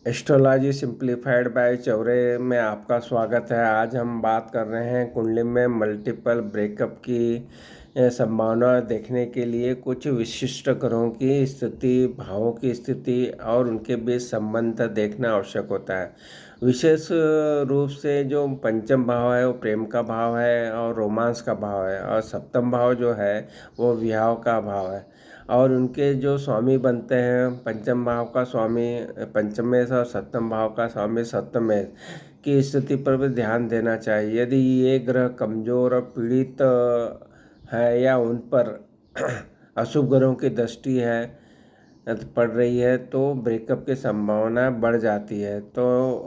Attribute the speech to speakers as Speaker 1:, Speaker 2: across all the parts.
Speaker 1: Astrology simplified bye Chaure में आपका स्वागत है। आज हम बात कर रहे हैं कुंडली में मल्टीपल ब्रेकअप की संभावना देखने के लिए कुछ विशिष्ट ग्रहों की स्थिति, भावों की स्थिति और उनके बीच संबंध देखना आवश्यक होता है। विशेष रूप से जो पंचम भाव है वो प्रेम का भाव है और रोमांस का भाव है, और सप्तम भाव जो है वो विवाह का भाव है। और उनके जो स्वामी बनते हैं, पंचम भाव का स्वामी पंचमेश और सप्तम भाव का स्वामी सप्तमेश की स्थिति पर भी ध्यान देना चाहिए। यदि ये ग्रह कमजोर और पीड़ित है या उन पर अशुभ ग्रहों की दृष्टि है पड़ रही है तो ब्रेकअप की संभावना बढ़ जाती है। तो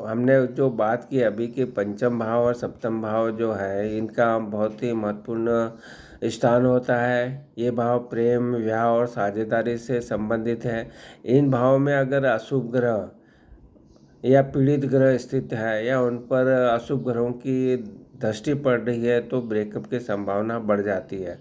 Speaker 1: हमने जो बात की अभी कि पंचम भाव और सप्तम भाव जो है इनका बहुत ही महत्वपूर्ण स्थान होता है। ये भाव प्रेम, विवाह और साझेदारी से संबंधित है। इन भावों में अगर अशुभ ग्रह या पीड़ित ग्रह स्थित है या उन पर अशुभ ग्रहों की दृष्टि पड़ रही है तो ब्रेकअप की संभावना बढ़ जाती है।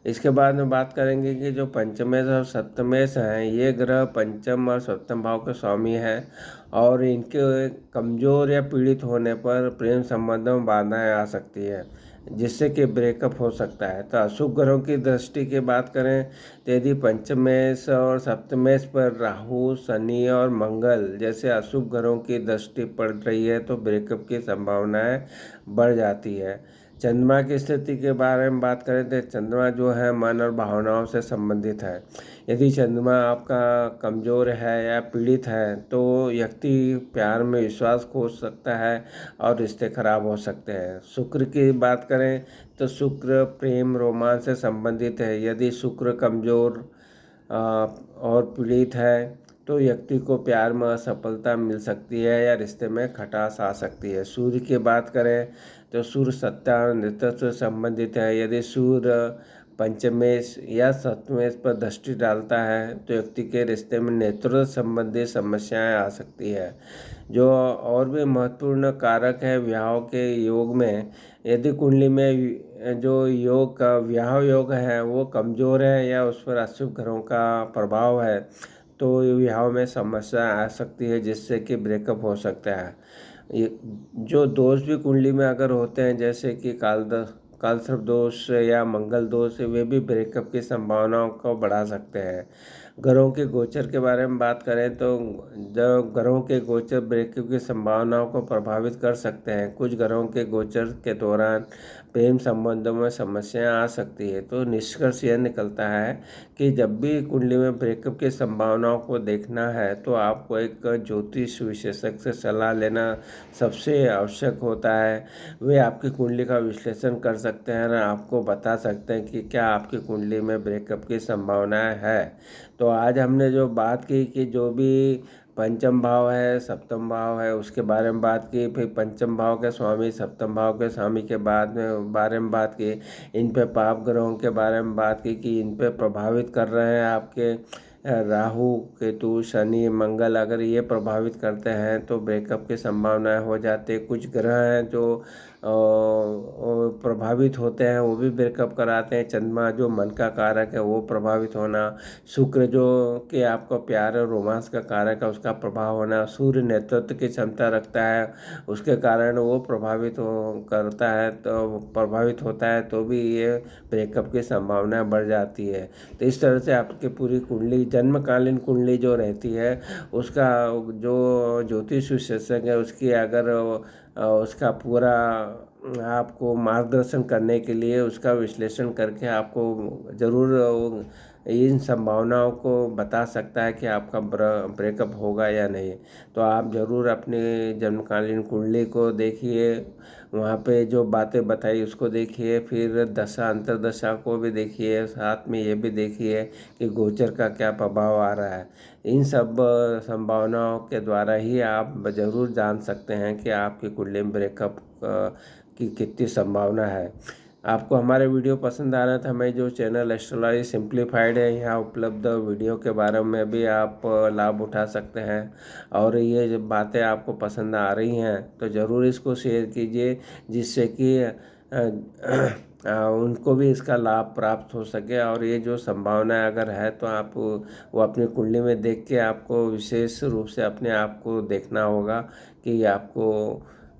Speaker 1: इसके बाद में बात करेंगे कि जो पंचमेश और सप्तमेश हैं ये ग्रह पंचम और सप्तम भाव के स्वामी हैं, और इनके कमजोर या पीड़ित होने पर प्रेम संबंधों में बाधाएं आ सकती है, जिससे कि ब्रेकअप हो सकता है। तो अशुभ ग्रहों की दृष्टि की बात करें तो यदि पंचमेश और सप्तमेश पर राहु, शनि और मंगल जैसे अशुभ ग्रहों की दृष्टि पड़ रही है तो ब्रेकअप की संभावनाएं बढ़ जाती है। चंद्रमा की स्थिति के बारे में बात करें तो चंद्रमा जो है मन और भावनाओं से संबंधित है। यदि चंद्रमा आपका कमज़ोर है या पीड़ित है तो व्यक्ति प्यार में विश्वास खो सकता है और रिश्ते खराब हो सकते हैं। शुक्र की बात करें तो शुक्र प्रेम, रोमांस से संबंधित है। यदि शुक्र कमज़ोर और पीड़ित है तो व्यक्ति को प्यार में असफलता मिल सकती है या रिश्ते में खटास आ सकती है। सूर्य की बात करें तो सूर्य सत्ता और नेतृत्व से संबंधित है। यदि सूर्य पंचमेश या सप्तमेश पर दृष्टि डालता है तो व्यक्ति के रिश्ते में नेतृत्व संबंधी समस्याएं आ सकती है। जो और भी महत्वपूर्ण कारक है विवाह के योग में, यदि कुंडली में जो योग का विवाह योग है वो कमज़ोर है या उस पर अशुभ ग्रहों का प्रभाव है तो विवाह में समस्या आ सकती है, जिससे कि ब्रेकअप हो सकता है। ये जो दोष भी कुंडली में अगर होते हैं जैसे कि कालसर्प दोष या मंगल दोष, वे भी ब्रेकअप की संभावनाओं को बढ़ा सकते हैं। ग्रहों के गोचर के बारे में बात करें तो जब ग्रहों के गोचर ब्रेकअप की संभावनाओं को प्रभावित कर सकते हैं। कुछ ग्रहों के गोचर के दौरान प्रेम संबंधों में समस्याएं आ सकती है। तो निष्कर्ष यह निकलता है कि जब भी कुंडली में ब्रेकअप की संभावनाओं को देखना है तो आपको एक ज्योतिष विशेषज्ञ से सलाह लेना सबसे आवश्यक होता है। वे आपकी कुंडली का विश्लेषण कर सकते हैं और आपको बता सकते हैं कि क्या आपकी कुंडली में ब्रेकअप की संभावनाएं है। तो आज हमने जो बात की कि जो भी पंचम भाव है, सप्तम भाव है, उसके बारे में बात की, फिर पंचम भाव के स्वामी सप्तम भाव के स्वामी के बाद में बारे में बात की, इन पे पाप ग्रहों के बारे में बात की कि इन पे प्रभावित कर रहे हैं आपके राहु, केतु, शनि, मंगल, अगर ये प्रभावित करते हैं तो ब्रेकअप की संभावनाएं हो जाती है। कुछ ग्रह हैं जो प्रभावित होते हैं वो भी ब्रेकअप कराते हैं। चंद्रमा जो मन का कारक है वो प्रभावित होना, शुक्र जो कि आपका प्यार और रोमांस का कारक है उसका प्रभाव होना, सूर्य नेतृत्व की क्षमता रखता है उसके कारण वो करता है तो प्रभावित होता है तो भी ये ब्रेकअप की संभावना बढ़ जाती है। तो इस तरह से आपकी पूरी कुंडली, जन्मकालीन कुंडली जो रहती है उसका जो ज्योतिष विशेषज्ञ है उसकी अगर उसका पूरा आपको मार्गदर्शन करने के लिए उसका विश्लेषण करके आपको ज़रूर इन संभावनाओं को बता सकता है कि आपका ब्रेकअप होगा या नहीं। तो आप ज़रूर अपने जन्मकालीन कुंडली को देखिए, वहाँ पे जो बातें बताई उसको देखिए, फिर दशा अंतर्दशा को भी देखिए, साथ में ये भी देखिए कि गोचर का क्या प्रभाव आ रहा है। इन सब संभावनाओं के द्वारा ही आप ज़रूर जान सकते हैं कि आपकी कुंडली में ब्रेकअप की कितनी संभावना है। आपको हमारे वीडियो पसंद आ रहा था, हमें जो चैनल एस्ट्रोलॉजी सिंप्लीफाइड है यहाँ उपलब्ध वीडियो के बारे में भी आप लाभ उठा सकते हैं। और ये जब बातें आपको पसंद आ रही हैं तो ज़रूर इसको शेयर कीजिए, जिससे कि उनको भी इसका लाभ प्राप्त हो सके। और ये जो संभावना अगर है तो आप वो अपनी कुंडली में देख के आपको विशेष रूप से अपने आप को देखना होगा कि आपको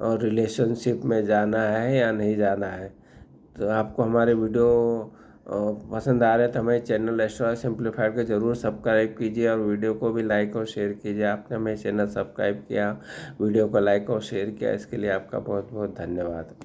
Speaker 1: रिलेशनशिप में जाना है या नहीं जाना है। तो आपको हमारे वीडियो पसंद आ रहे हैं तो हमारे चैनल एस्ट्रोलॉजी सिंप्लीफाइड को ज़रूर सब्सक्राइब कीजिए और वीडियो को भी लाइक और शेयर कीजिए। आपने हमें चैनल सब्सक्राइब किया, वीडियो को लाइक और शेयर किया, इसके लिए आपका बहुत बहुत धन्यवाद।